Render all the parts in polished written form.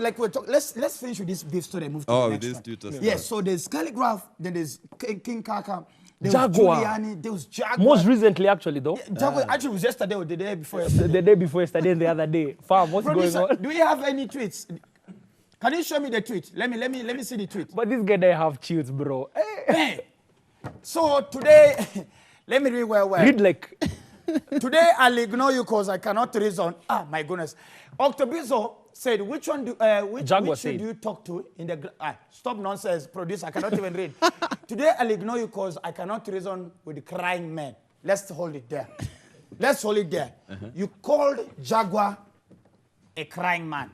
like we're talking, let's finish with this beef story and move to the next one. Yes, yeah, so there's Calligraph, then there's King Kaka, there Jaguar. was Giuliani, there was Jaguar. Most recently, actually, though. Yeah, Jaguar actually was yesterday or the day before yesterday. The day before yesterday and the other day. Fam, what's Producer, going on? do we have any tweets? Can you show me the tweet? Let me see the tweet. But this guy, they have chills, bro. Hey. So today, let me read well. Read like... Today, I'll ignore you because I cannot reason. Ah, my goodness. Octopizzo said, which should you talk to in the... stop nonsense, producer. I cannot even read. Today, I'll ignore you because I cannot reason with the crying man. Let's hold it there. Let's hold it there. You called Jaguar a crying man.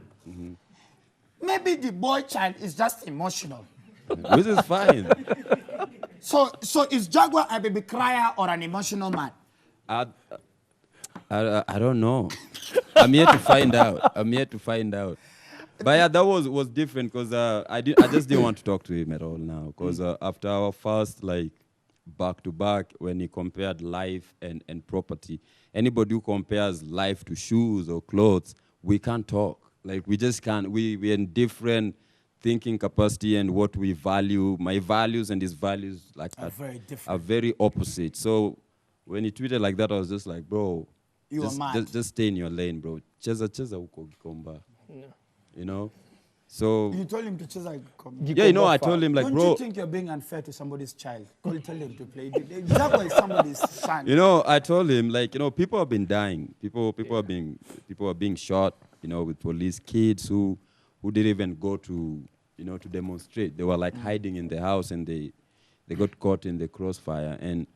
Maybe the boy child is just emotional. Which is fine. So is Jaguar a baby crier or an emotional man? I don't know. I'm here to find out. But yeah, that was different because I just didn't want to talk to him at all now. Because after our first back-to-back, when he compared life and property, anybody who compares life to shoes or clothes, we can't talk. Like, we just can't. We're in different thinking capacity and what we value. My values and his values are very opposite. So when he tweeted like that, I was just like, bro, just stay in your lane, bro. Cheza uko Gikomba. You know? So... You told him to cheza Gikomba? Yeah, you know, I told him, like, Don't bro... you think you're being unfair to somebody's child? Tell him to play. Jaguar is somebody's son. You know, I told him, like, you know, people have been dying. People are being shot, you know, with police. Kids who didn't even go to, you know, to demonstrate. They were, like, hiding in the house and they got caught in the crossfire. And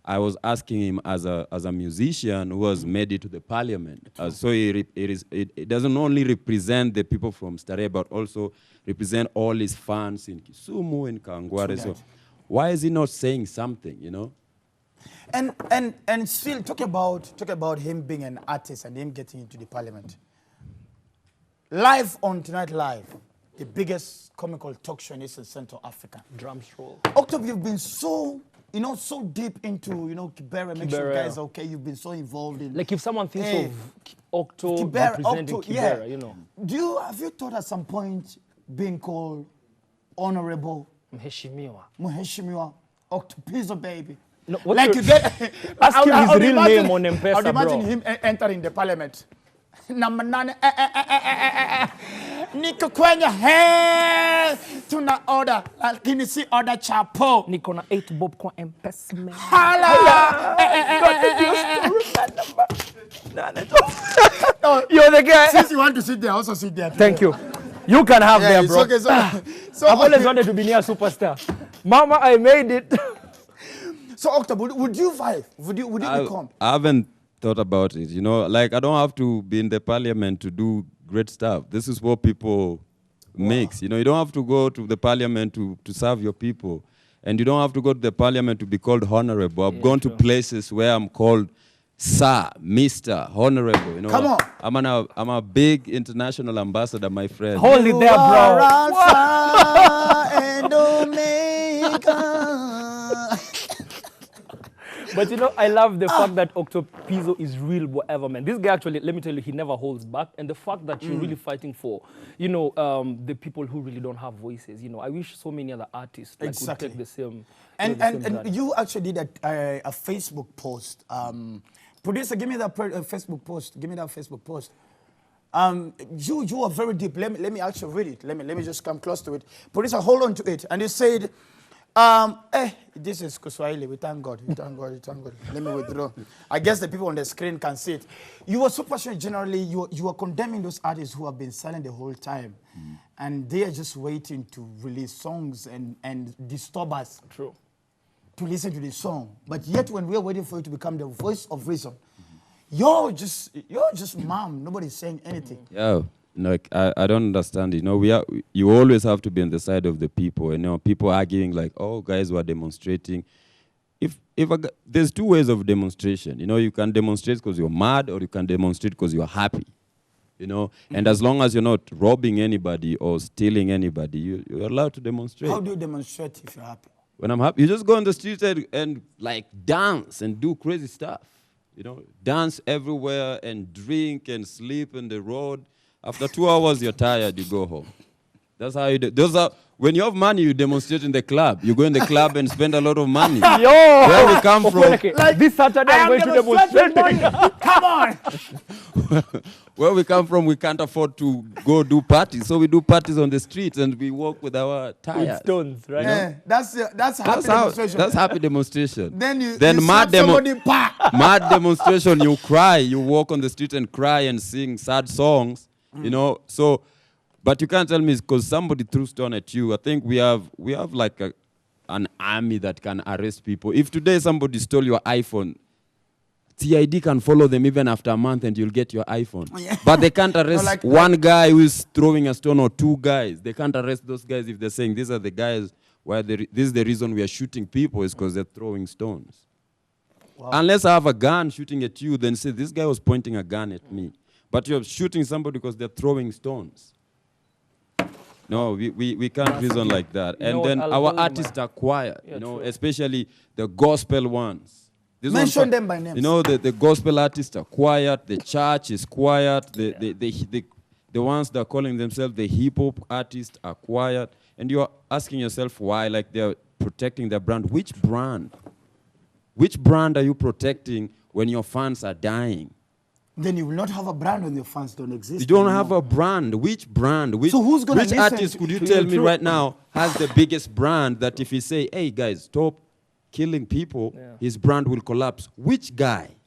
I was asking him as a musician who has made it to the parliament. So it doesn't only represent the people from Starehe, but also represent all his fans in Kisumu and Kangware. So why is he not saying something, you know? And still talk about him being an artist and him getting into the parliament. Live on Tonight Live, the biggest comical talk show in East Central Africa. Drums roll. Octop, you've been so deep into, Kibera makes you guys okay. You've been so involved in... Like if someone thinks of Octo representing Kibera, you know. Have you thought at some point being called Honorable Mheshimiwa Octopizzo, baby? No, like you get... Ask him his real name on M-Pesa, I'd imagine him entering the parliament. Number 9, niko kwenye tuna order, lakini si order chapo. Niko na 8 bob kwa M-Pesa. Hala! You're the guy. Since you want to sit there, also sit there. Thank you. You can have there, bro. Okay, so I've always wanted to be near a superstar. Mama, I made it. So, October, would you vibe? Would you become? I haven't thought about it, you know. Like, I don't have to be in the parliament to do great stuff. This is what people mix. You know, you don't have to go to the parliament to serve your people. And you don't have to go to the parliament to be called honorable. I've gone to places where I'm called Sir, Mr., Honorable. You know, come on. I'm a big international ambassador, my friend. Hold it there, bro. Alpha and Omega. But you know, I love the fact that Octopizzo is real whatever, man. This guy actually, let me tell you, he never holds back. And the fact that you're really fighting for, you know, the people who really don't have voices. You know, I wish so many other artists would take the same. And you actually did a Facebook post. Producer, give me that Facebook post. Give me that Facebook post. You are very deep. Let me actually read it. Let me just come close to it. Producer, hold on to it. And you said, this is Kiswahili. We thank God. We thank God. We thank God. Let me withdraw. I guess the people on the screen can see it. You were so passionate. Generally, you are condemning those artists who have been silent the whole time, and they are just waiting to release songs and disturb us. True. To listen to the song. But yet, when we are waiting for you to become the voice of reason, you're just mum. Nobody's saying anything. Yeah. Like, I don't understand it. You know, you always have to be on the side of the people. You know, people arguing like, oh, guys were demonstrating. There's two ways of demonstration. You know, you can demonstrate because you're mad, or you can demonstrate because you're happy. You know, and as long as you're not robbing anybody or stealing anybody, you're allowed to demonstrate. How do you demonstrate if you're happy? When I'm happy, you just go on the streets and like dance and do crazy stuff. You know, dance everywhere and drink and sleep in the road. After 2 hours, you're tired, you go home. That's how you do. When you have money, you demonstrate in the club. You go in the club and spend a lot of money. Yo! Where we come from. Okay, like, this Saturday I'm going to demonstrate. Come on. Where we come from, we can't afford to go do parties. So we do parties on the streets and we walk with our tires. With stones, right? Yeah, that's happy demonstration. That's happy demonstration. Then you mad slap somebody, pa! mad demonstration, you cry. You walk on the street and cry and sing sad songs. You know, so... But you can't tell me it's because somebody threw stone at you. I think we have like an army that can arrest people. If today somebody stole your iPhone, CID can follow them even after a month and you'll get your iPhone. Yeah. But they can't arrest one guy who is throwing a stone or 2 guys. They can't arrest those guys if they're saying these are the guys why this is the reason we are shooting people is because they're throwing stones. Wow. Unless I have a gun shooting at you, then say this guy was pointing a gun at me. But you're shooting somebody because they're throwing stones. No, we can't reason like that. And then our artists are quiet, you know, especially the gospel ones. Mention them by name. You know, the gospel artists are quiet, the church is quiet, the ones that are calling themselves the hip-hop artists are quiet. And you're asking yourself why, like they're protecting their brand. Which brand? Which brand are you protecting when your fans are dying? Then you will not have a brand when your fans don't exist. You don't have a brand. Which brand? So who's going to listen? Which artist could you tell me right now has the biggest brand that if he say, hey guys, stop killing people, his brand will collapse? Which guy?